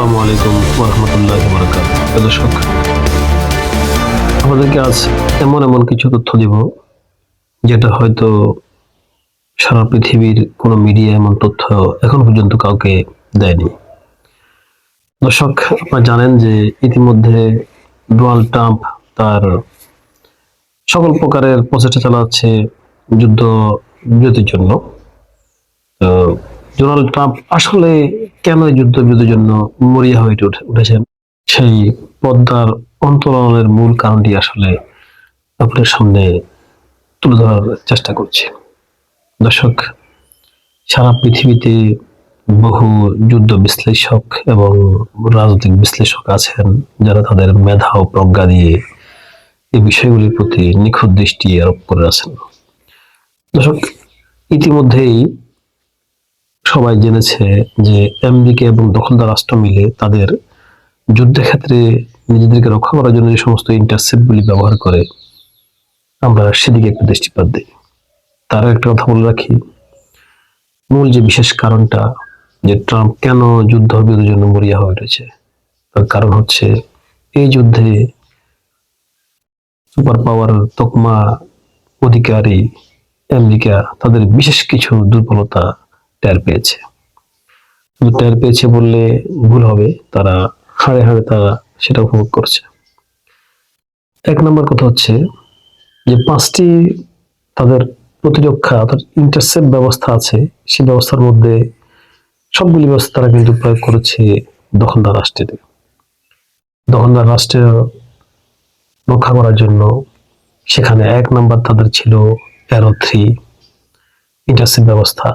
আসসালামু আলাইকুম ওয়া রাহমাতুল্লাহি ওয়া বারাকাতুহু। দর্শক, আমাদেরকে আজ এমন কিছু তথ্য দিব যেটা হয়তো সারা পৃথিবীর কোনো মিডিয়া এমন তথ্য এখন পর্যন্ত কাউকে দেয়নি। দর্শক, আপনারা জানেন যে ইতিমধ্যে ডোনাল্ড ট্রাম্প তার সকল প্রকারের প্রচেষ্টা চালাচ্ছে যুদ্ধ বিরতির জন্য। তো ডোনাল্ড ট্রাম্প আসলে কেন এই যুদ্ধ বিরতির জন্য মরিয়া হয়ে উঠেছেন, সেই পদ্মার অন্তরালের মূল কারণটি আসলে আপনাদের সামনে তুলে ধরার চেষ্টা করছি। দর্শক, সারা পৃথিবীতে বহু যুদ্ধ বিশ্লেষক এবং রাজনৈতিক বিশ্লেষক আছেন যারা তাদের মেধা ও প্রজ্ঞা দিয়ে এই বিষয়গুলির প্রতি নিখুঁত দৃষ্টি আরোপ করে আছেন। দর্শক, ইতিমধ্যেই সবাই জেনেছে যে আমেরিকা এবং দখলদার রাষ্ট্র মিলে তাদের যুদ্ধের ক্ষেত্রে নিজেদেরকে রক্ষা করার জন্য যে সমস্ত ইন্টারসেপ্টগুলি ব্যবহার করে, আমরা সেদিকে একটু দৃষ্টিপাত দিই। তারও একটা কথা বলে রাখি, মূল যে বিশেষ কারণটা যে ট্রাম্প কেন যুদ্ধ বিরতির জন্য মরিয়া হয়ে উঠেছে, তার কারণ হচ্ছে এই যুদ্ধে সুপার পাওয়ার তকমা অধিকারী আমেরিকা তাদের বিশেষ কিছু দুর্বলতা টের পেয়েছে। টের পেয়েছে বললে ভুল হবে, তারা হাড়ে হাড়ে তারা সেটা উপভোগ করছে। এক নম্বর কথা হচ্ছে যে 5টি তাদের প্রতিরক্ষা অর্থাৎ ইন্টারসেপ্ট ব্যবস্থা আছে, সেই ব্যবস্থার মধ্যে সবগুলি ব্যবস্থা তারা কিন্তু প্রয়োগ করেছে দখলদার রাষ্ট্রের। দখলদার রাষ্ট্রের রক্ষা করার জন্য সেখানে 1 নাম্বার তাদের ছিল অ্যারো 3 ইন্টারসেপ্ট ব্যবস্থা,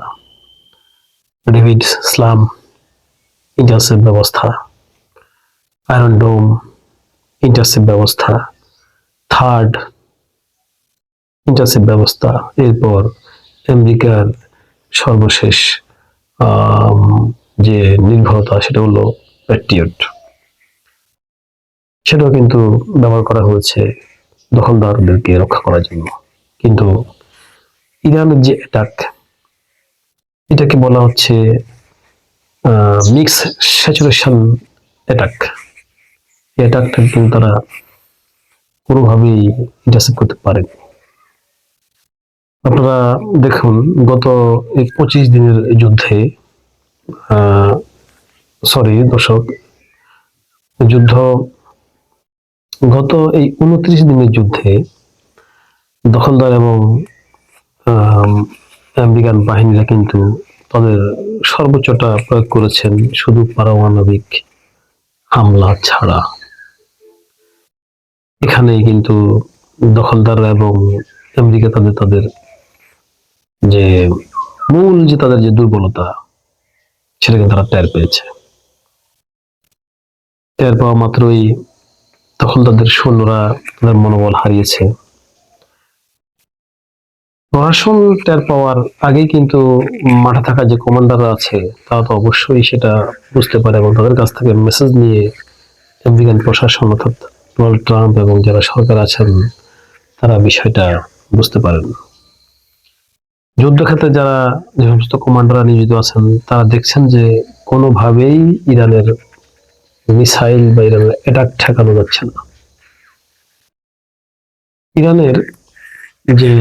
ডেভিড স্লাম ইন্টারসেপ্ট ব্যবস্থা, আয়রন ডোম ইন্টারসেপ্ট ব্যবস্থা, থার্ড ইন্টারসেপ্ট ব্যবস্থা। এরপর আমেরিকার সর্বশেষ যে নির্ভরতা সেটা হলো প্যাট্রিয়ট, সেটাও কিন্তু ব্যবহার করা হয়েছে দখলদারদেরকে রক্ষা করার জন্য। কিন্তু ইরানের যে অ্যাটাক, এটাকে বলা হচ্ছে মিক্স স্যাচুরেশন অ্যাটাক। এই অ্যাটাকটা কিন্তু তারা কোনোভাবেই ইন্টারসেপ্ট করতে পারেনি। আপনারা দেখুন, গত এই 25 দিনের যুদ্ধে দর্শক, যুদ্ধ গত এই 29 দিনের যুদ্ধে দখলদার এবং আমেরিকান বাহিনীরা কিন্তু তাদের সর্বোচ্চটা প্রয়োগ করেছেন শুধু পারমাণবিক হামলা ছাড়া। এখানেই কিন্তু দখলদাররা এবং আমেরিকা তাদের যে মূল যে তাদের যে দুর্বলতা, সেটা কিন্তু তারা টের পেয়েছে। টের পাওয়া মাত্রই তখন তাদের সৈন্যরা তাদের মনোবল হারিয়েছে। প্রশাসন টের পাওয়ার আগেই কিন্তু মাঠে থাকা যে কমান্ডাররা আছে তারা তো অবশ্যই সেটা বুঝতে পারে এবং তাদের কাছ থেকে মেসেজ নিয়ে আমেরিকান প্রশাসন অর্থাৎ ডোনাল্ড ট্রাম্প এবং যারা সরকার আছেন তারা বিষয়টা বুঝতে পারেন। যুদ্ধক্ষেত্রে যারা যে সমস্ত কমান্ডাররা নিয়োজিত আছেন তারা দেখছেন যে কোনোভাবেই ইরানের মিসাইল বা ইরানের অ্যাটাক ঠেকানো যাচ্ছে না। ইরানের যে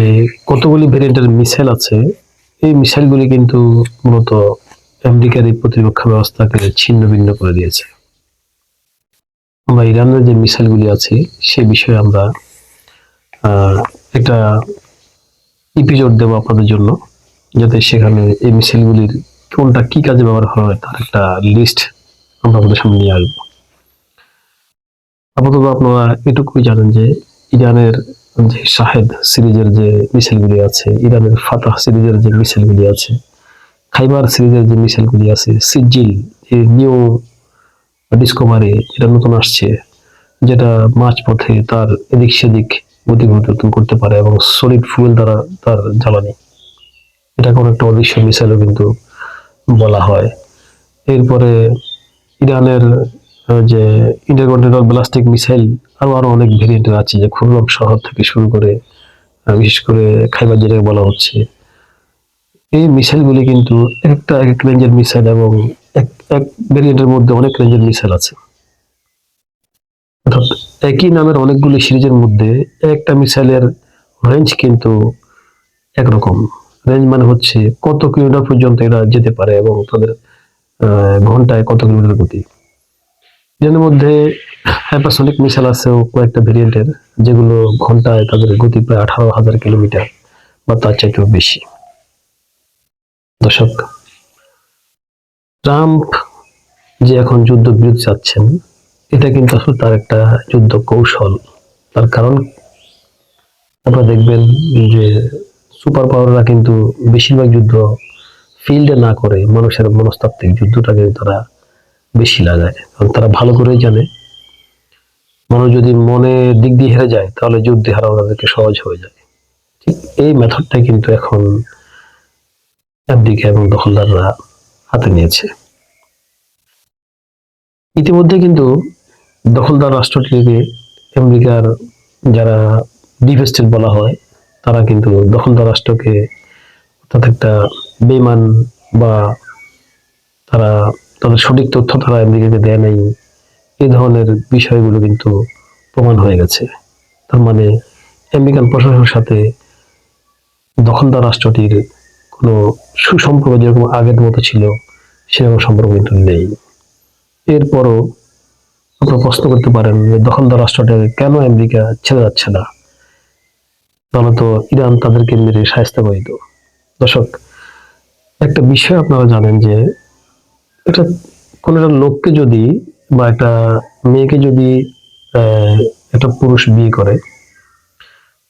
কতগুলি ভেরিয়েন্টের মিসাইল আছে, এই মিসাইলগুলি কিন্তু মূলত আমেরিকার এই প্রতিরক্ষা ব্যবস্থাকে ছিন্ন ভিন্ন করে দিয়েছে। আমরা ইরানের যে মিসাইলগুলি আছে সে বিষয়ে আমরা একটা এপিসোড দেবো আপনাদের জন্য, যাতে সেখানে এই মিসাইলগুলির কোনটা কি কাজে ব্যবহার হয় তার একটা লিস্ট আমরা আপনাদের সামনে নিয়ে আসবো। আপাতত আপনারা এটুকুই জানেন যে ইরানের যে শাহেদ সিরিজের যে মিসাইলগুলি আছে, ইরানের ফাতাহ সিরিজের যে মিসাইলগুলি আছে, খাইবার সিরিজের যে মিসাইলগুলি আছে, সিজিল যে নিউ ডিসকভারি যেটা নতুন আসছে, যেটা মাঝপথে তার এদিক সেদিক গতি পরিবর্তন করতে পারে এবং সলিড ফুয়েল দ্বারা তার জ্বালানি, এটা কোনো একটা অদৃশ্য মিসাইলও কিন্তু বলা হয়। এরপরে ইরানের যে ইন্টারকন্টিনেন্টাল ব্যালিস্টিক মিসাইল আরো অনেক ভেরিয়েন্টের আছে, যে খুররম শহর থেকে শুরু করে বিশেষ করে খাইবার যেটাকে বলা হচ্ছে, এই মিসাইলগুলি কিন্তু এক এক রেঞ্জের মিসাইল এবং এক ভেরিয়েন্টের মধ্যে অনেক রেঞ্জের মিসাইল আছে, অর্থাৎ একই নামের অনেকগুলি সিরিজের মধ্যে একটা মিসাইলের রেঞ্জ কিন্তু একরকম। রেঞ্জ মানে হচ্ছে কত কিলোমিটার পর্যন্ত এরা যেতে পারে এবং তাদের ঘন্টায় কত কিলোমিটার গতি। এর মধ্যে হাইপারসনিক মিসাইল আছে কয়েকটা ভেরিয়েন্টের, যেগুলো ঘন্টায় তাদের গতি প্রায় 18,000 কিলোমিটার বা তার চাইতেও বেশি। দর্শক, ট্রাম্প যে এখন যুদ্ধ বিরতি চাচ্ছেন, এটা কিন্তু আসলে তার একটা যুদ্ধ কৌশল। তার কারণ আপনারা দেখবেন যে সুপার পাওয়াররা কিন্তু বেশিরভাগ যুদ্ধ ফিল্ডে না করে মানুষের মনস্তাত্ত্বিক যুদ্ধটাকে তারা বেশি লাগায়, কারণ তারা ভালো করেই জানে মানুষ যদি মনে দিক দিয়ে হেরে যায় তাহলে যুদ্ধে হারানো তাদেরকে সহজ হয়ে যায়। ঠিক এই মেথডটাই কিন্তু এখন আমেরিকা এবং দখলদাররা হাতে নিয়েছে। ইতিমধ্যে কিন্তু দখলদার রাষ্ট্রটিকে আমেরিকার যারা ডিপ স্টেট বলা হয়, তারা কিন্তু দখলদার রাষ্ট্রকে অর্থাৎ একটা বেমান বা তারা তাদের সঠিক তথ্য তারা আমেরিকাকে দেয় নাই, এই ধরনের বিষয়গুলো কিন্তু প্রমাণ হয়ে গেছে। তার মানে আমেরিকান প্রশাসনের সাথে দখলদার রাষ্ট্রটির কোনো সুসম্পর্ক যেরকম আগের মতো ছিল সেরকম সম্পর্ক কিন্তু নেই। এরপরও আপনারা প্রশ্ন করতে পারেন যে দখলদার রাষ্ট্রটাকে কেন আমেরিকা ছেড়ে যাচ্ছে না, তাহলে তো ইরান তাদেরকে মেরে শায়েস্তা করে দিত। দর্শক, একটা বিষয় আপনারা জানেন যে এটা কোন একটা লোককে যদি বা একটা মেয়েকে যদি একটা পুরুষ বিয়ে করে,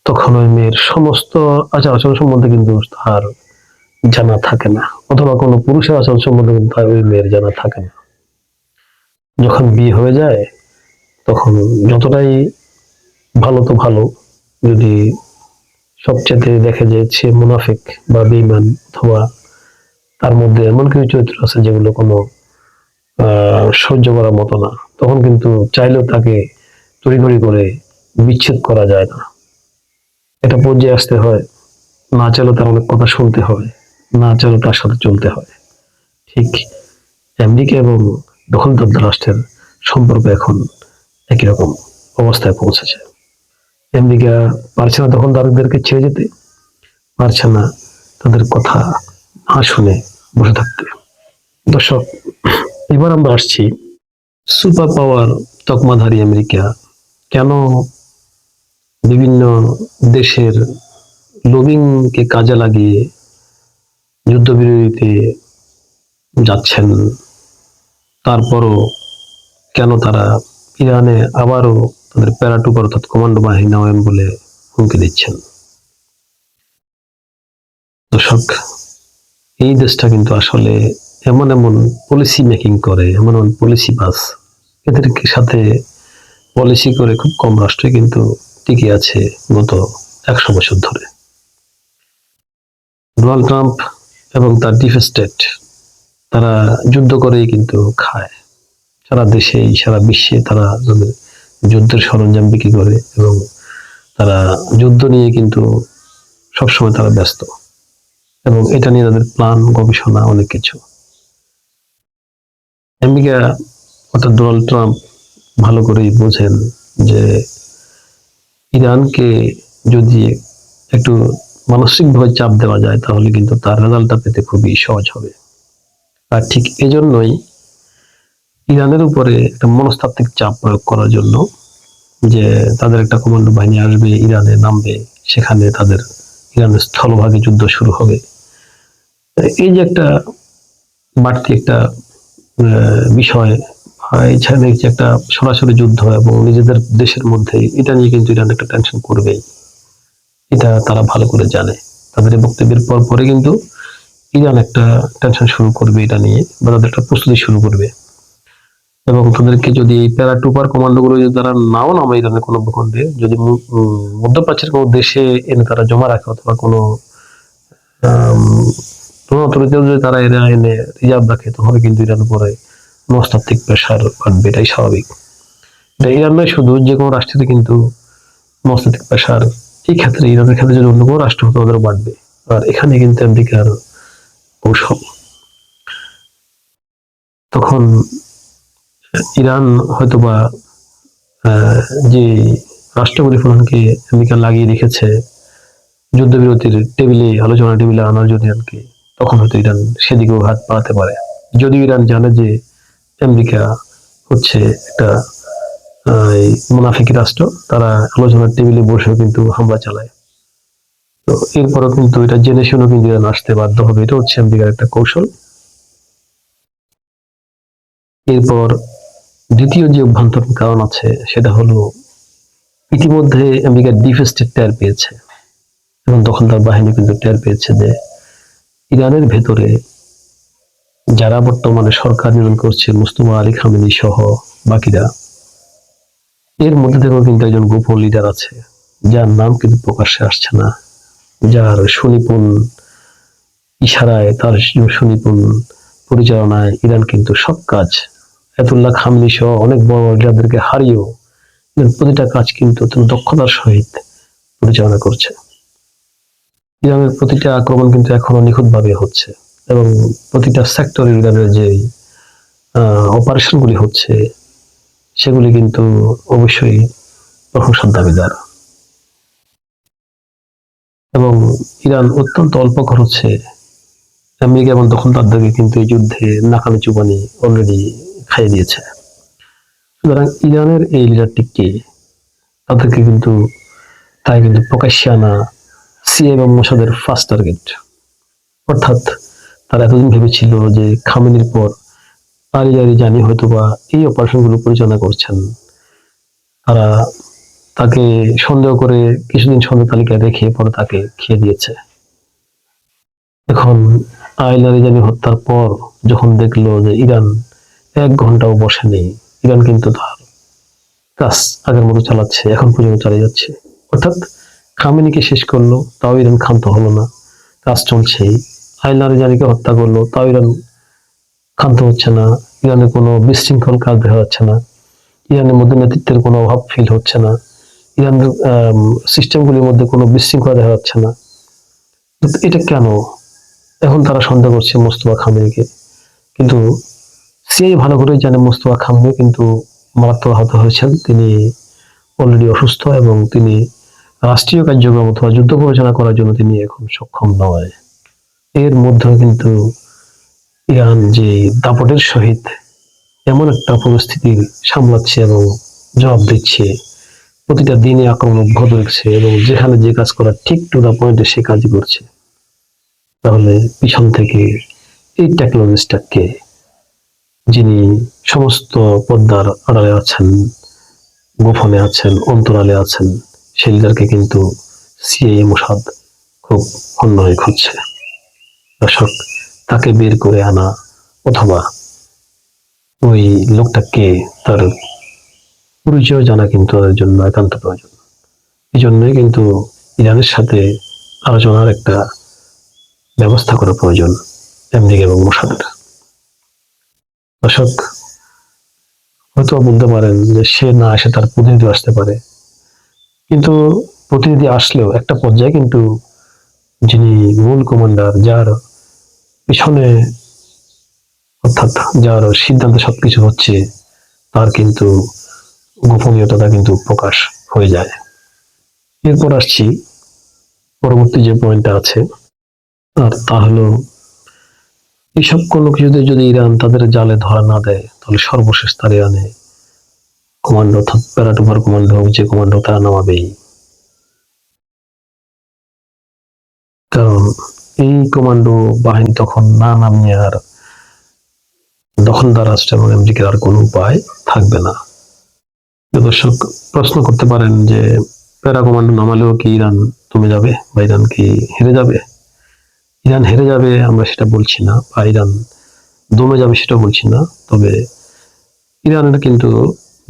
তখন ওই মেয়ের সমস্ত আচার আচরণ সম্বন্ধে কিন্তু তার জানা থাকে না, অথবা কোনো পুরুষের আচরণ সম্বন্ধে কিন্তু তার ওই মেয়ের জানা থাকে না। যখন বিয়ে হয়ে যায় তখন যতটাই ভালো তো ভালো, যদি সবচেয়ে দেখে যে সে মুনাফিক বা বেঈমান, অথবা তার মধ্যে এমন কিছু চরিত্র আছে যেগুলো কোনো সহ্য করার মতো না, তখন কিন্তু চাইলেও তাকে তড়িঘড়ি করে বিচ্ছেদ করা যায় না। এটা পর্যায়ে আসতে হয়, না চাইলেও তার অনেক কথা শুনতে হয়, না চাইলেও তার সাথে চলতে হয়। ঠিক আমেরিকা এবং দখলদার রাষ্ট্রের সম্পর্ক এখন একই রকম অবস্থায় পৌঁছেছে। আমেরিকা পারছে না দখলদারদেরকে ছেড়ে যেতে, পারছে না তাদের কথা না শুনে বসে থাকতে। দর্শক, এবার আমরা আসছি সুপার পাওয়ার তকমাধারী আমেরিকা কেন বিভিন্ন দেশের লবিংকে কাজে লাগিয়ে যুদ্ধবিরতিতে যাচ্ছেন, তারপরও কেন তারা ইরানে আবারও তাদের প্যারাটুপার অর্থাৎ কমান্ডো বাহিনী নামাবেন বলে হুমকি দিচ্ছেন। দর্শক, এই দেশটা কিন্তু আসলে এমন এমন পলিসি মেকিং করে, এমন এমন পলিসি বাস, এদের সাথে পলিসি করে খুব কম রাষ্ট্রে কিন্তু টিকে আছে গত 100 বছর ধরে। ডোনাল্ড ট্রাম্প এবং তার ডিপ স্টেট তারা যুদ্ধ করেই কিন্তু খায়। সারা দেশে সারা বিশ্বে তারা তাদের যুদ্ধের সরঞ্জাম বিক্রি করে এবং তারা যুদ্ধ নিয়ে কিন্তু সবসময় তারা ব্যস্ত, এবং এটা নিয়ে তাদের প্ল্যান গবেষণা অনেক কিছু। আমেরিকা অর্থাৎ ডোনাল্ড ট্রাম্প ভালো করেই বোঝেন যে ইরানকে যদি একটু মানসিকভাবে চাপ দেওয়া যায় তাহলে কিন্তু তার রেজাল্টটা পেতে খুবই সহজ হবে। আর ঠিক এজন্যই ইরানের উপরে একটা মনস্তাত্ত্বিক চাপ প্রয়োগ করার জন্য, যে তাদের একটা কমান্ডো বাহিনী আসবে, ইরানে নামবে, সেখানে তাদের ইরানের স্থলভাগে যুদ্ধ শুরু হবে। এই যে একটা বাড়তি একটা বিষয়, এছাড়া দেখছি একটা সরাসরি যুদ্ধ এবং নিজেদের দেশের মধ্যে, এটা নিয়ে কিন্তু ইরান একটা টেনশন করবেই, এটা তারা ভালো করে জানে। তাদের এই বক্তব্যের পর পরে কিন্তু ইরান একটা টেনশন শুরু করবে এটা নিয়ে, বা তাদের একটা প্রস্তুতি শুরু করবে। এবং তাদেরকে যদি প্যারাটুপার কমান্ডো গুলো যদি তারা নাও নামে ইরানের কোনো ভূখণ্ডে, যদি মধ্যপ্রাচ্যের কোনো দেশে এনে তারা জমা রাখে, অথবা কোনো অথরিটিও যদি তারা এরা এনে রিজার্ভ রাখে, তাহলে কিন্তু ইরান উপরে মনস্তাত্ত্বিক প্রেশার বাড়বে, এটাই স্বাভাবিক। এটা ইরান নয়, শুধু যে কোনো রাষ্ট্রের কিন্তু মনস্তাত্ত্বিক প্রেশার, এই ক্ষেত্রে ইরানের ক্ষেত্রে যদি অন্য কোনো রাষ্ট্র হতো ওদেরও বাড়বে। আর এখানে কিন্তু আমেরিকার কৌশল। তখন ইরান হয়তোবা আহ, যে রাষ্ট্রপতি প্রধানকে আমেরিকা লাগিয়ে রেখেছে যুদ্ধবিরতির টেবিলে, আলোচনা টেবিলে আনার জন্য ইরানকে, তখন হয়তো ইরান সেদিকেও হাত বাড়াতে পারে। যদিও ইরান জানে যে আমেরিকা হচ্ছে একটা এই মুনাফিকি রাষ্ট্র, তারা আলোচনার টেবিলে বসেও কিন্তু হামলা চালায়। তো এরপরও কিন্তু এটা জেনে শুনেও কিন্তু ইরান আসতে বাধ্য হবে, এটা হচ্ছে আমেরিকার একটা কৌশল। এরপর দ্বিতীয় যে অভ্যন্তরীণ কারণ আছে সেটা হলো, ইতিমধ্যে আমেরিকার ডিপ স্টেট টের পেয়েছে এবং দখলদার বাহিনী কিন্তু টের পেয়েছে যে ইরানের ভেতরে যারা বর্তমানে সরকার নিয়ন্ত্রণ করছে, মুস্তফা আলী খামেনি সহ বাকিরা, এর মধ্যে থেকেও কিন্তু একজন গোপন লিডার আছে যার নাম কিন্তু প্রকাশ্যে আসছে না, যার সুনিপুণ ইশারায়, তার সুনিপুণ পরিচালনায় ইরান কিন্তু সব কাজ, আয়াতুল্লাহ খামেনি সহ অনেক বড় বড় লিডারদেরকে হারিয়েও ইরান প্রতিটা কাজ কিন্তু অত্যন্ত দক্ষতার সহিত পরিচালনা করছে। ইরানের প্রতিটা আক্রমণ কিন্তু এখনো নিখুঁতভাবে হচ্ছে এবং প্রতিটা সেক্টরে ইরানের যে অপারেশনগুলি হচ্ছে সেগুলি কিন্তু অবশ্যই প্রশংসার দাবিদার। এবং ইরান অত্যন্ত অল্প খরচে আমেরিকা এবং দখলদারদেরকে কিন্তু এই যুদ্ধে নাকানি চুবানি অলরেডি খাইয়ে দিয়েছে। সুতরাং ইরানের এই লিডারটিকে, তাদেরকে কিন্তু, তাই কিন্তু প্রকাশ্যে আনা সিআই এবং মোসাদের ফার্স্ট টার্গেট। অর্থাৎ তারা এতদিন ভেবেছিল যে খামেনির পর আলী জানি হয়তোবা এই অপারেশনগুলো পরিচালনা করছেন, তারা তাকে সন্দেহ করে কিছুদিন সন্দেহ তালিকায় রেখে পরে তাকে খেয়ে দিয়েছে। এখন আইল আরিজানি হত্যার পর যখন দেখলো যে ইরান 1 ঘন্টাও বসে নেই, ইরান কিন্তু তার কাজ আগের মতো চালাচ্ছে, এখন পর্যন্ত চালিয়ে যাচ্ছে। অর্থাৎ খামেনিকে শেষ করলো, তাও ইরান ক্ষান্ত হলো না, কাজ চলছেই। আইল আরিজানিকে হত্যা করলো, তাও ইরান ক্ষান্ত হচ্ছে না। ইরানের কোনো বিশৃঙ্খল কাজ দেখা যাচ্ছে না, ইরানের মধ্যে নেতৃত্বের কোনো অভাব ফিল হচ্ছে না, ইরানের সিস্টেমগুলির মধ্যে কোনো বিশৃঙ্খলা দেখা যাচ্ছে না। এটা কেন? এখন তারা সন্দেহ করছে মোস্তফা খামেনিকে, কিন্তু সিআই ভালো করে জানে মোস্তফা খামেনি কিন্তু মারাত্মক আহত হয়েছেন, তিনি অলরেডি অসুস্থ এবং তিনি রাষ্ট্রীয় কার্যক্রম অথবা যুদ্ধ পরিচালনা করার জন্য তিনি এখন সক্ষম নয়। এর মধ্যেও কিন্তু ইরান যে দাপটের সহিত এমন একটা পরিস্থিতি সামলাচ্ছে এবং জবাব দিচ্ছে, প্রতিটা দিনে আক্রমণ অব্যাহত রেখেছে এবং যেখানে যে কাজ করার ঠিক টু দা পয়েন্টে সে কাজই করছে। তাহলে পিছন থেকে এই টেকনোলজিস্টকে, যিনি সমস্ত পর্দার আড়ালে আছেন, গোপনে আছেন, অন্তরালে আছেন, সেই লিডারকে কিন্তু সিআইএ মোসাদ খুব অন্যভাবে খুঁজছে। দর্শক, তাকে বের করে আনা অথবা ওই লোকটাকে তার পরিচয় জানা কিন্তু তাদের জন্য একান্ত প্রয়োজন। এই জন্যই কিন্তু ইরানের সাথে আলোচনার একটা ব্যবস্থা করা প্রয়োজন আমেরিকা এবং মোসাদের। দর্শক, হয়তো বলতে পারেন যে সে না আসে তার প্রতিনিধি আসতে পারে, কিন্তু প্রতিনিধি আসলেও একটা পর্যায়ে কিন্তু যিনি মূল কমান্ডার, যার পিছনে অর্থাৎ যার সিদ্ধান্তে সবকিছু হচ্ছে, তার কিন্তু গোপনীয়তা কিন্তু প্রকাশ হয়ে যায়। এরপর আসছি পরবর্তী যে পয়েন্টটা আছে, আর তা হলো এইসব কোনো কিছুতে যদি ইরান তাদের জালে ধরা না দেয়, তাহলে সর্বশেষ তার ইরানে কমান্ডো অর্থাৎ প্যারাটুপার কমান্ডো হোক, যে কমান্ডো তারা নামাবেই। কারণ এই কমান্ডো বাহিনী তখন না নামিয়ে আর দখলদার রাষ্ট্র এবং আমেরিকার আর কোনো উপায় থাকবে না। দর্শক, প্রশ্ন করতে পারেন যে প্যারা কমান্ডো নামালেও কি ইরান দমে যাবে বা ইরান কি হেরে যাবে? ইরান হেরে যাবে আমরা সেটা বলছি না, বা ইরান দমে যাবে সেটা বলছি না। তবে ইরানের কিন্তু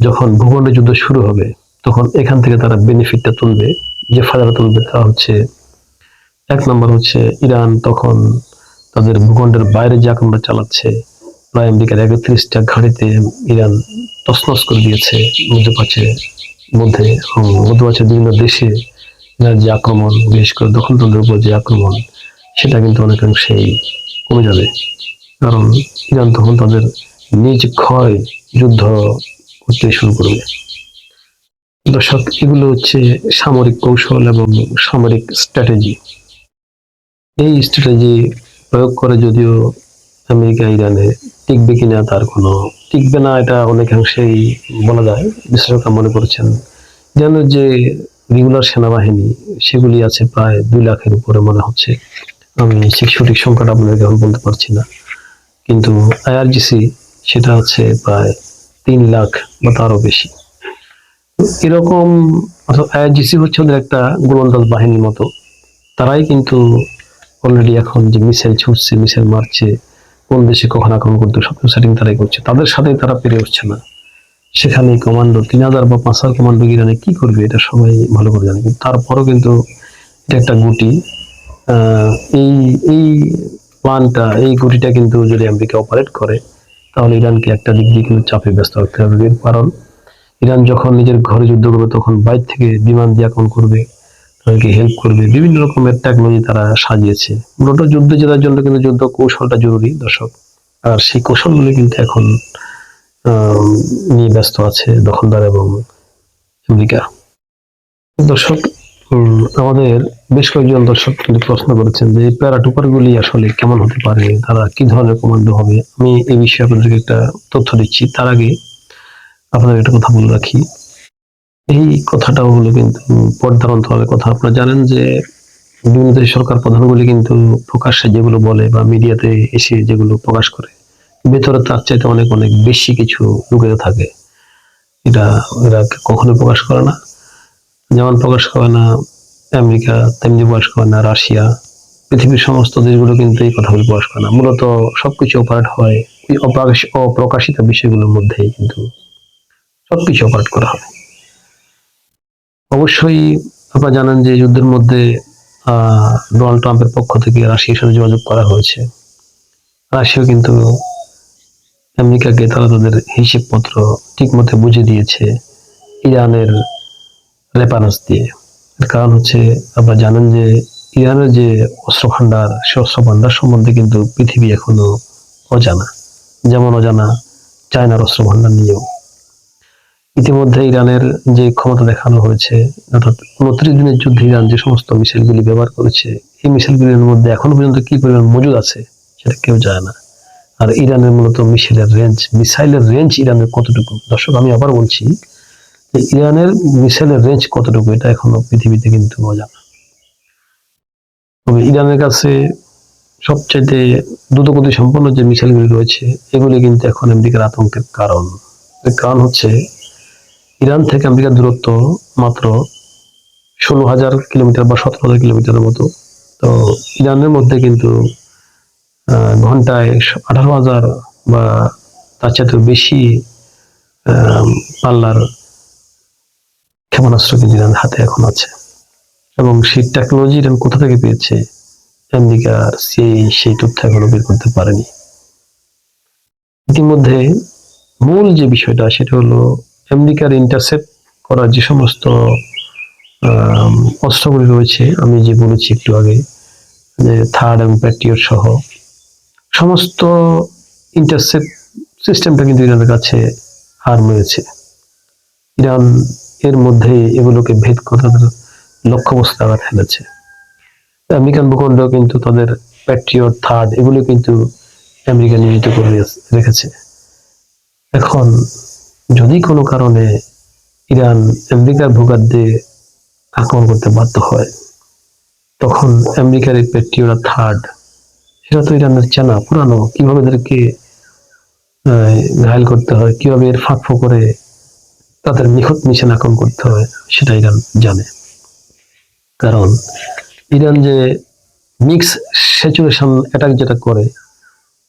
যখন ভূখণ্ড যুদ্ধ শুরু হবে, তখন এখান থেকে তারা বেনিফিটটা তুলবে। যে ফায়দাটা তুলবে তা হচ্ছে, 1 নম্বর হচ্ছে ইরান তখন তাদের ভূখণ্ডের বাইরে যে আক্রমণ চালাচ্ছে, প্রায় আমেরিকার 31টা ঘাঁটিতে ইরান তছনছ করে দিয়েছে। মধ্যপ্রাচ্যের বিভিন্ন দেশে ইরানের যে আক্রমণ, বিশেষ করে দখলদারদের উপর যে আক্রমণ, সেটা কিন্তু অনেকাংশেই কমে যাবে। কারণ ইরান তখন তাদের নিজ ক্ষয় যুদ্ধ করতে শুরু করবে। দর্শক, এগুলো হচ্ছে সামরিক কৌশল এবং সামরিক স্ট্র্যাটেজি। এই স্ট্র্যাটেজি প্রয়োগ করে যদিও আমেরিকা ইরানে টিকবে কিনা তার কোনো টিকবে না, এটা অনেকাংশেই বলা যায়। বিশ্লেষকরা মনে করছেন ইরানের যে রেগুলার সেনাবাহিনী সেগুলি আছে প্রায় 2 লাখের উপরে মনে হচ্ছে। আমি সঠিক সংখ্যাটা আপনাকে এখন বলতে পারছি না, কিন্তু আইআরজিসি সেটা হচ্ছে প্রায় 3 লাখ বা তারও বেশি। এরকম আইআরজিসি হচ্ছে ওদের একটা গোলন্দাজ বাহিনীর মতো। তারাই কিন্তু অলরেডি এখন যে মিসাইল ছুটছে, মিসাইল মারছে, কোন দেশে কখন আক্রমণ করতে সবকিছু সেটিং তারাই করছে। তাদের সাথে তারা পেরে উঠছে না। সেখানে কমান্ডো 3,000 বা 5,000 কমান্ডো ইরানে কি করবে এটা সবাই ভালো করে জানে, কিন্তু তারপরও কিন্তু এটা একটা গুটি। আহ, এই এই প্ল্যানটা, এই গুটিটা কিন্তু যদি আমেরিকা অপারেট করে তাহলে ইরানকে একটা দিক দিয়ে কিন্তু চাপে ব্যস্ত রাখতে হবে। এর কারণ ইরান যখন নিজের ঘরে যুদ্ধ করবে তখন বাইরে থেকে বিমান দিয়ে আক্রমণ করবে, তাদেরকে হেল্প করবে, বিভিন্ন রকমের টেকনোলজি তারা সাজিয়েছে। মূলত যুদ্ধে জেতার জন্য কিন্তু যুদ্ধ কৌশলটা জরুরি দর্শক। আর সেই কৌশলগুলি কিন্তু এখন আহ, নিয়ে ব্যস্ত আছে দখলদার এবং আমেরিকা। দর্শক, আমাদের বেশ কয়েকজন দর্শক কিন্তু প্রশ্ন করেছেন যে এই প্যারাটুপার গুলি আসলে কেমন হতে পারে, তারা কি ধরনের কমান্ডো হবে। আমি এই বিষয়ে আপনাদেরকে একটা তথ্য দিচ্ছি। তার আগে আপনাদের একটা কথা বলে রাখি, এই কথাটাও হলো কিন্তু পর্দার অন্তরালের কথা। আপনারা জানেন যে বিভিন্ন দেশের সরকার প্রধানগুলি কিন্তু প্রকাশ্যে যেগুলো বলে বা মিডিয়াতে এসে যেগুলো প্রকাশ করে, ভেতরে তার চাইতে অনেক অনেক বেশি কিছু লুকিয়ে থাকে। এটা এরা কখনো প্রকাশ করে না। যেমন প্রকাশ করে না আমেরিকা, তেমনি প্রকাশ করে না রাশিয়া। পৃথিবীর সমস্ত দেশগুলো কিন্তু এই কথাগুলো প্রকাশ করে না। মূলত সবকিছু অপারেট হয় ওই অপ্রকাশিত বিষয়গুলোর মধ্যেই কিন্তু সবকিছু অপারেট করা হয়। অবশ্যই আপনারা জানেন যে যুদ্ধের মধ্যে ডোনাল্ড ট্রাম্পের পক্ষ থেকে রাশিয়ার সাথে যোগাযোগ করা হয়েছে। রাশিয়া কিন্তু আমেরিকাকে তারা তাদের হিসেবপত্র ঠিকমতো বুঝে দিয়েছে ইরানের রেফারেন্স দিয়ে। এর কারণ হচ্ছে আপনারা জানেন যে ইরানের যে অস্ত্র ভান্ডার, সে অস্ত্র ভান্ডার সম্বন্ধে কিন্তু পৃথিবী এখনো অজানা। যেমন অজানা চায়নার অস্ত্র ভান্ডার নিয়েও। ইতিমধ্যে ইরানের যে ক্ষমতা দেখানো হয়েছে, অর্থাৎ 29 দিনের যুদ্ধে ইরান যে সমস্ত মিসাইলগুলি ব্যবহার করেছে, এই মিসাইলগুলির মধ্যে এখনো পর্যন্ত কি পরিমাণ মজুদ আছে সেটা কেউ জানে না। আর ইরানের মূলত মিসাইলের রেঞ্জ ইরানের কতটুকু, দর্শক আমি আবার বলছি যে ইরানের মিসাইলের রেঞ্জ কতটুকু এটা এখনো পৃথিবীতে কিন্তু অজানা। তবে ইরানের কাছে সবচাইতে দ্রুতগতি সম্পন্ন যে মিসাইলগুলি রয়েছে এগুলি কিন্তু এখন আমেরিকার আতঙ্কের কারণ। এর কারণ হচ্ছে ইরান থেকে আমেরিকার দূরত্ব মাত্র 16,000 কিলোমিটার বা 17,000 কিলোমিটারের মতো। তো ইরানের মধ্যে কিন্তু ঘন্টায় 18,000 বা তার চাইতে বেশি পাল্লার ক্ষেপণাস্ত্র কিন্তু ইরানের হাতে এখন আছে। এবং সেই টেকনোলজি ইরান কোথা থেকে পেয়েছে আমেরিকা সেই তথ্য এখনো বের করতে পারেনি। ইতিমধ্যে মূল যে বিষয়টা সেটা হলো আমেরিকার ইন্টারসেপ্ট করার যে সমস্ত অস্ত্রগুলি রয়েছে, আমি যে বলেছি একটু আগে যে থার্ড এবং প্যাট্রিয়ট সহ সমস্ত ইন্টারসেপ্ট সিস্টেমটা কিন্তু ইরানের কাছে হার মেরেছে। ইরান এর মধ্যে এগুলোকে ভেদ করে তাদের লক্ষ্যবস্তু আঘাত ফেলেছে। আমেরিকান ভূখণ্ড কিন্তু তাদের প্যাট্রিয়ট থার্ড এগুলো কিন্তু আমেরিকা নিয়োজিত করে রেখেছে। এখন যদি কোনো কারণে ইরান আমেরিকার ভূখণ্ডে আক্রমণ করতে বাধ্য হয়, তখন আমেরিকার এই প্যাট্রিয়ট থার্ড সেটা তো ইরানের চেনা পুরানো, কিভাবে এদেরকে ঘায়ল করতে হয়, কিভাবে এর ফাঁক করে তাদের নিখুঁত মিশন আক্রমণ করতে হয় সেটা ইরান জানে। কারণ ইরান যে মিক্স স্যাচুরেশন অ্যাটাক যেটা করে,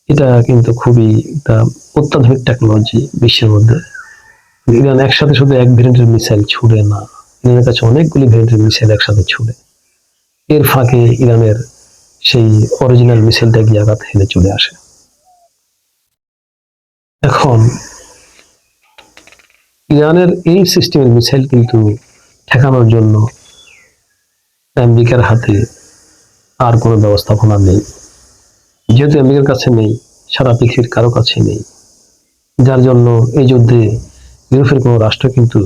এটা কিন্তু খুবই একটা অত্যাধুনিক টেকনোলজি বিশ্বের মধ্যে। ইরান একসাথে শুধু এক ভেরিয়েন্টের মিসাইল ছুড়ে না, ইরানের কাছে অনেকগুলি ভেরিয়েন্টের মিসাইল একসাথে ছুড়ে। এর ফাঁকে ইরানের সেই অরিজিনাল মিসাইলটা গিয়ে আঘাত হেনে চলে আসে। এখন ইরানের এই সিস্টেমের মিসাইল কিন্তু ঠেকানোর জন্য আমেরিকার হাতে আর কোনো ব্যবস্থাপনা নেই। যেহেতু আমেরিকার কাছে নেই, সারা পৃথিবীর কারো কাছে নেই, যার জন্য এই যুদ্ধে ইউরোপের কোনো রাষ্ট্র কিন্তু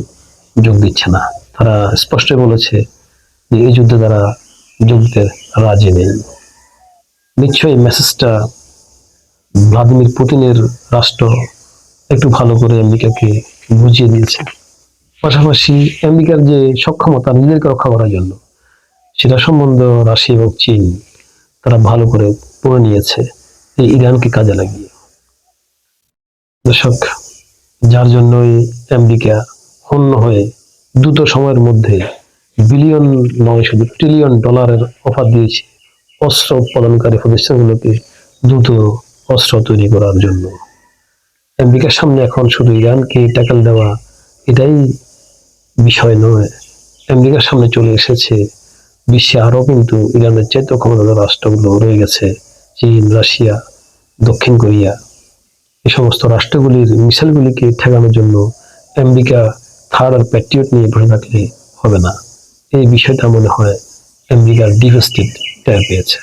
যোগ দিচ্ছে না। তারা স্পষ্ট বলেছে যে এই যুদ্ধে তারা যোগ দিতে রাজি নেই। নিশ্চয়ই মেসেজটা ভ্লাদিমির পুতিনের রাষ্ট্র একটু ভালো করে আমেরিকাকে বুঝিয়ে দিয়েছে। পাশাপাশি আমেরিকার যে সক্ষমতা নিজেদেরকে রক্ষা করার জন্য, সেটা সম্বন্ধ রাশিয়া এবং চীন তারা ভালো করে পড়ে নিয়েছে এই ইরানকে কাজে লাগিয়ে। দর্শক, যার জন্যই আমেরিকা হন্য হয়ে দ্রুত সময়ের মধ্যে বিলিয়ন নয় শুধু ট্রিলিয়ন ডলারের অফার দিয়েছে অস্ত্র উৎপাদনকারী প্রতিষ্ঠানগুলোকে দ্রুত অস্ত্র তৈরি করার জন্য। আমেরিকার সামনে এখন শুধু ইরানকে ট্যাকল দেওয়া এটাই বিষয় নয়, আমেরিকার সামনে চলে এসেছে বিশ্বে আরো কিন্তু ইরানের চাইতে ক্ষমতাধর রাষ্ট্রগুলো রয়ে গেছে, চীন, রাশিয়া, দক্ষিণ কোরিয়া। এই সমস্ত রাষ্ট্রগুলির মিসাইলগুলিকে ঠেকানোর জন্য আমেরিকা থার্ড আর প্যাট্রিয়ট নিয়ে বসে থাকলে হবে না। এই বিষয়টা মনে হয় আমেরিকার ডিপ স্টেট টের পেয়েছে।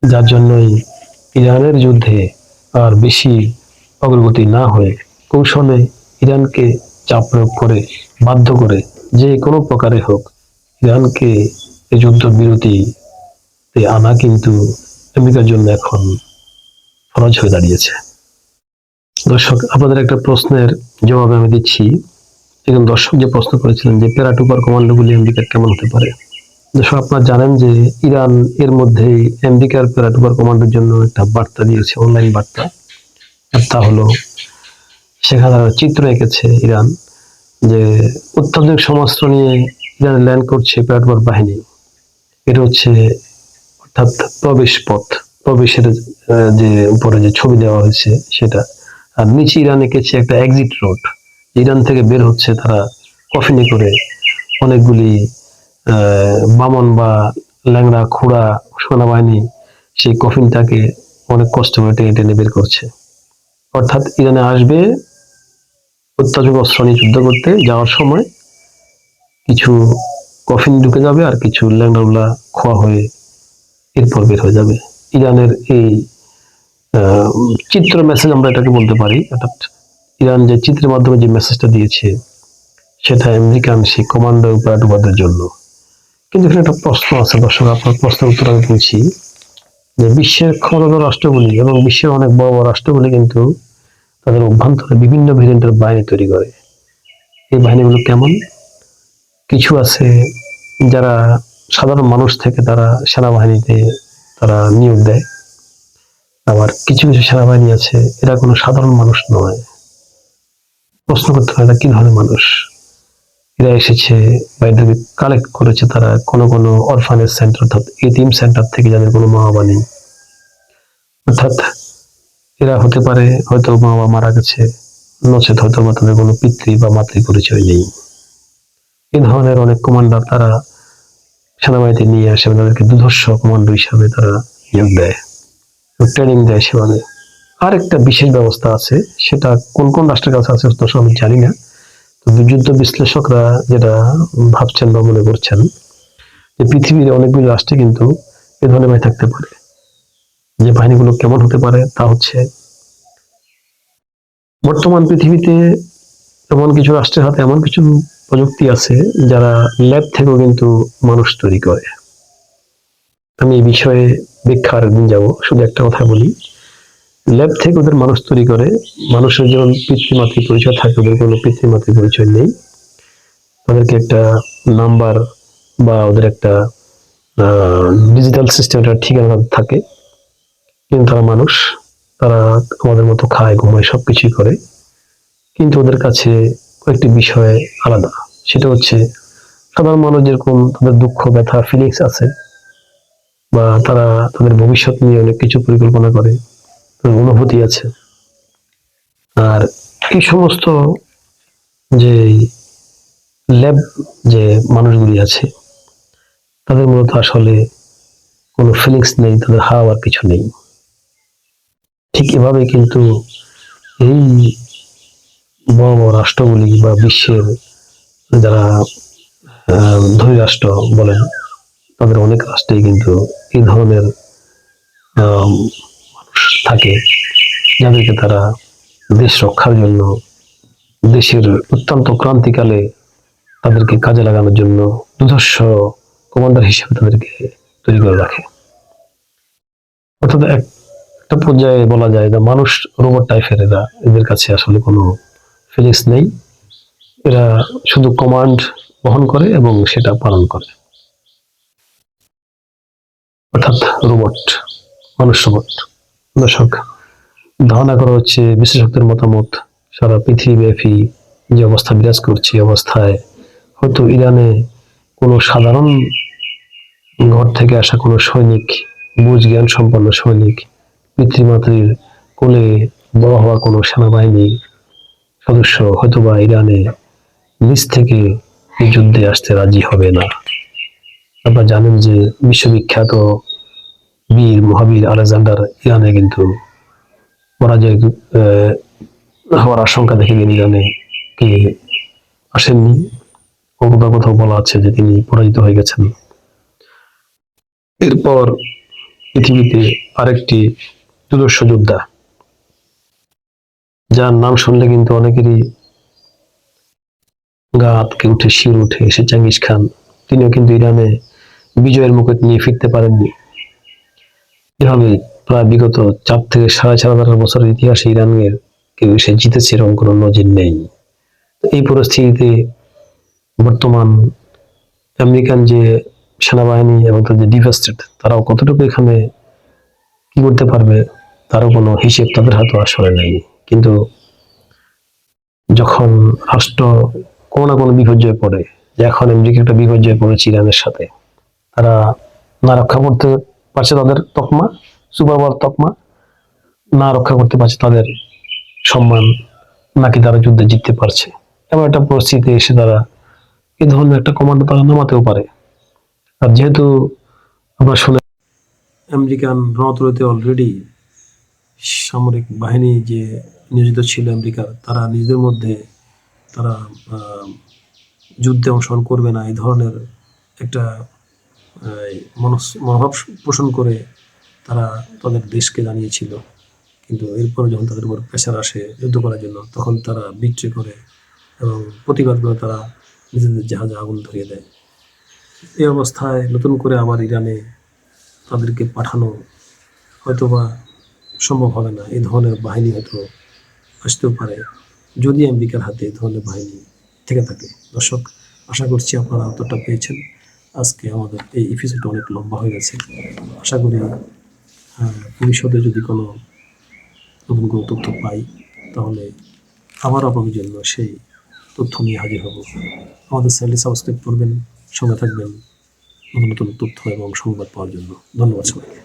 যার জন্যই ইরানের যুদ্ধে আর বেশি অগ্রগতি না হয়ে কৌশলে ইরানকে চাপ প্রয়োগ করে বাধ্য করে যে কোনো প্রকারে হোক ইরানকে এই যুদ্ধ বিরতিতে আনা কিন্তু আমেরিকার জন্য এখন ফরজ হয়ে দাঁড়িয়েছে। দর্শক, আপনাদের একটা প্রশ্নের জবাব আমি দিচ্ছি। একজন দর্শক যে প্রশ্ন করেছিলেন যে প্যারাটুপার কমান্ডোগুলি আমেরিকার কেমন হতে পারে। দর্শক, আপনারা জানেন যে ইরান এর মধ্যেই আমেরিকার প্যারাটুপার কমান্ডোর জন্য একটা বার্তা দিয়েছে, অনলাইন বার্তা। আর তা হলো সেখানে চিত্র এঁকেছে ইরান যে অত্যাধুনিক সমরাস্ত্র নিয়ে ইরানে ল্যান্ড করছে প্যারাটুপার বাহিনী। এটা হচ্ছে অর্থাৎ প্রবেশ পথ, প্রবেশের যে উপরে যে ছবি দেওয়া হয়েছে সেটা। আর নিচে ইরান এঁকেছে একটা এক্সিট রোড, ইরান থেকে বের হচ্ছে তারা কফিনে করে অনেকগুলি বামন বা ল্যাংড়া খুঁড়া সেনাবাহিনী সেই কফিনটাকে অনেক কষ্ট করে টেনে টেনে বের করছে। অর্থাৎ ইরানে আসবে অত্যাধুনিক অস্ত্র নিয়ে যুদ্ধ করতে, যাওয়ার সময় কিছু কফিন ঢুকে যাবে আর কিছু ল্যাংড়াগুলা খোয়া হয়ে এরপর বের হয়ে যাবে। ইরানের এই চিত্র মেসেজ আমরা এটাকে বলতে পারি, অর্থাৎ ইরান যে চিত্রের মাধ্যমে যে মেসেজটা দিয়েছে সেটা আমেরিকান সেই কমান্ডো প্যারাটুপারদের জন্য। কিন্তু এখানে একটা প্রশ্ন আছে দর্শক, আপনার প্রশ্নের উত্তর আমি বলছি যে বিশ্বের ক্ষমতাধর রাষ্ট্রগুলি এবং বিশ্বের অনেক বড় বড় রাষ্ট্রগুলি কিন্তু তাদের অভ্যন্তরে বিভিন্ন ভেরিয়েন্টের বাহিনী তৈরি করে। এই বাহিনীগুলো কেমন? কিছু আছে যারা সাধারণ মানুষ থেকে তারা সেনাবাহিনীতে তারা নিয়োগ দেয়, আবার কিছু কিছু সেনাবাহিনী আছে এরা কোনো সাধারণ মানুষ নয়। প্রশ্ন করতে হয় এরা কি ধরনের মানুষ। এরা এসেছে বা এদেরকে কালেক্ট করেছে তারা কোনো কোনো অরফানেজ সেন্টার অর্থাৎ এতিম সেন্টার থেকে, যাদের কোনো মা বাবা নেই। অর্থাৎ এরা হতে পারে হয়তো মা বাবা মারা গেছে, নচেত হয়তো বা তাদের কোনো পিতৃ বা মাতৃ পরিচয় নেই। এই ধরনের অনেক কমান্ডার তারা সেনাবাহিনীতে নিয়ে আসে, তাদেরকে দুর্ধর্ষ কমান্ডো হিসাবে তারা নিয়োগ দেয়, ট্রেনিং দেয় সেভাবে। আরেকটা বিশেষ ব্যবস্থা আছে, সেটা কোন কোন রাষ্ট্রের কাছে আছে আমি জানি না। তো যুদ্ধ বিশ্লেষকরা যেটা ভাবছেন বা মনে করছেন যে পৃথিবীর অনেকগুলি রাষ্ট্রে কিন্তু এ ধরনের বাহিনী থাকতে পারে। যে বাহিনীগুলো কেমন হতে পারে তা হচ্ছে, বর্তমান পৃথিবীতে এমন কিছু রাষ্ট্রের হাতে এমন কিছু প্রযুক্তি আছে যারা ল্যাব থেকেও কিন্তু মানুষ তৈরি করে। আমি এই বিষয়ে ব্যাখ্যা আরেকদিন যাবো, শুধু একটা কথা বলি। ল্যাব থেকে ওদের মানুষ তৈরি করে, মানুষের যেমন পিতৃমাতৃ পরিচয় থাকে ওদের কোনো পিতৃমাতৃ পরিচয় নেই, তাদেরকে একটা নাম্বার বা ওদের একটা ডিজিটাল সিস্টেম একটা ঠিকানা থাকে, কিন্তু তারা মানুষ, তারা আমাদের মতো খায় ঘুমায় সবকিছুই করে। কিন্তু ওদের কাছে কয়েকটি বিষয় আলাদা, সেটা হচ্ছে সাধারণ মানুষ যেরকম তাদের দুঃখ ব্যথা ফিলিংস আছে, বা তারা তাদের ভবিষ্যৎ নিয়ে অনেক কিছু পরিকল্পনা করে, অনুভূতি আছে। আর এই সমস্ত যে ল্যাব যে মানুষগুলি আছে তাদের মূলত আসলে কোনো ফিলিংস নেই, তাদের হাওয়ার কিছু নেই। ঠিক এভাবে কিন্তু এই বড় বড় রাষ্ট্রগুলি বা বিশ্বের যারা ধনী রাষ্ট্র বলেন, তাদের অনেক রাষ্ট্রেই কিন্তু এই ধরনের মানুষ থাকে যাদেরকে তারা দেশ রক্ষার জন্য, দেশের অত্যন্ত ক্রান্তিকালে তাদেরকে কাজে লাগানোর জন্য দুর্ধর্ষ কমান্ডার হিসেবে তাদেরকে তৈরি করে রাখে। অর্থাৎ একটা পর্যায়ে বলা যায় যে মানুষ রোবট টাইপের এরা, এদের কাছে আসলে কোনো ফিলিংস নেই। এরা শুধু কমান্ড বহন করে এবং সেটা পালন করে, অর্থাৎ রোবট, মানুষ রোবট। দর্শক, ধারণা করা হচ্ছে বিশেষজ্ঞদের মতামত সারা পৃথিবীব্যাপী যে অবস্থা বিরাজ করছে, অবস্থায় হয়তো ইরানে কোনো সাধারণ ঘর থেকে আসা কোনো সৈনিক, বুঝ জ্ঞান সম্পন্ন সৈনিক, পিতৃমাতৃর কোলে বড় হওয়া কোনো সেনাবাহিনীর সদস্য হয়তোবা ইরানে নিজ থেকে এই যুদ্ধে আসতে রাজি হবে না। আপনারা জানেন যে বিশ্ববিখ্যাত বীর মহাবীর আলেকজান্ডার ইরানে কিন্তু পরাজয় হওয়ার আশঙ্কা দেখে তিনি ইরানে কে আসেননি। কোথাও কোথাও বলা আছে যে তিনি পরাজিত হয়ে গেছেন। এরপর পৃথিবীতে আরেকটি দুর্ধর্ষ যোদ্ধা, যার নাম শুনলে কিন্তু অনেকেরই গা আঁতকে উঠে, শির উঠে, সে চেঙ্গিস খান। তিনিও কিন্তু ইরানে বিজয়ের মুকুট নিয়ে ফিরতে পারেননি। এভাবে প্রায় বিগত 4 থেকে 4.5 বছরের ইতিহাসে ইরানের কেউ সে জিতেছে এরকম কোনো নজির নেই। এই পরিস্থিতিতে বর্তমান আমেরিকান যে সেনাবাহিনী এবং তাদের ডিফেন্স স্টেট, তারাও কতটুকু এখানে কি করতে পারবে তারও কোনো হিসেব তাদের হাতে আসলে নেই। কিন্তু যখন রাষ্ট্র কোনো না কোনো বিপর্যয়ে পড়ে, যে এখন আমেরিকা একটা বিপর্যয়ে পড়েছে ইরানের সাথে, তারা না রক্ষা করতে পারছে তাদের তকমা, সুপার পাওয়ার তকমা, না রক্ষা করতে পারছে তাদের সম্মান, নাকি তারা যুদ্ধে জিততে পারছে, এমন একটা পরিস্থিতি এসে তারা এই ধরনের একটা কমান্ডো তারা নামাতেও পারে। আর যেহেতু আমরা শুনে আমেরিকান রণতরীতে অলরেডি সামরিক বাহিনী যে নিয়োজিত ছিল আমেরিকার, তারা নিজেদের মধ্যে তারা যুদ্ধে অংশগ্রহণ করবে না এই ধরনের একটা মনোভাব পোষণ করে তারা তাদের দেশকে জানিয়েছিল। কিন্তু এরপরে যখন তাদের উপর প্রেশার আসে যুদ্ধ করার জন্য, তখন তারা বিট্রে করে এবং প্রতিবাদ করে তারা নিজেদের জাহাজে আগুন ধরিয়ে দেয়। এই অবস্থায় নতুন করে আবার ইরানে তাদেরকে পাঠানো হয়তোবা সম্ভব হবে না। এই ধরনের বাহিনী হয়তো আসতেও পারে যদি আমেরিকার হাতে এই ধরনের বাহিনী থেকে থাকে। দর্শক, আশা করছি আপনারা উত্তরটা পেয়েছেন। আজকে আমাদের এই এপিসোড অনেক লম্বা হয়ে গেছে। আশা করি ভবিষ্যতে যদি কোনো নতুন কোনো তথ্য পাই, তাহলে আবার আপনাদের জন্য সেই তথ্য নিয়ে হাজির হব। আমাদের চ্যানেলটি সাবস্ক্রাইব করবেন, সঙ্গে থাকবেন নতুন নতুন তথ্য এবং সংবাদ পাওয়ার জন্য। ধন্যবাদ সবাইকে।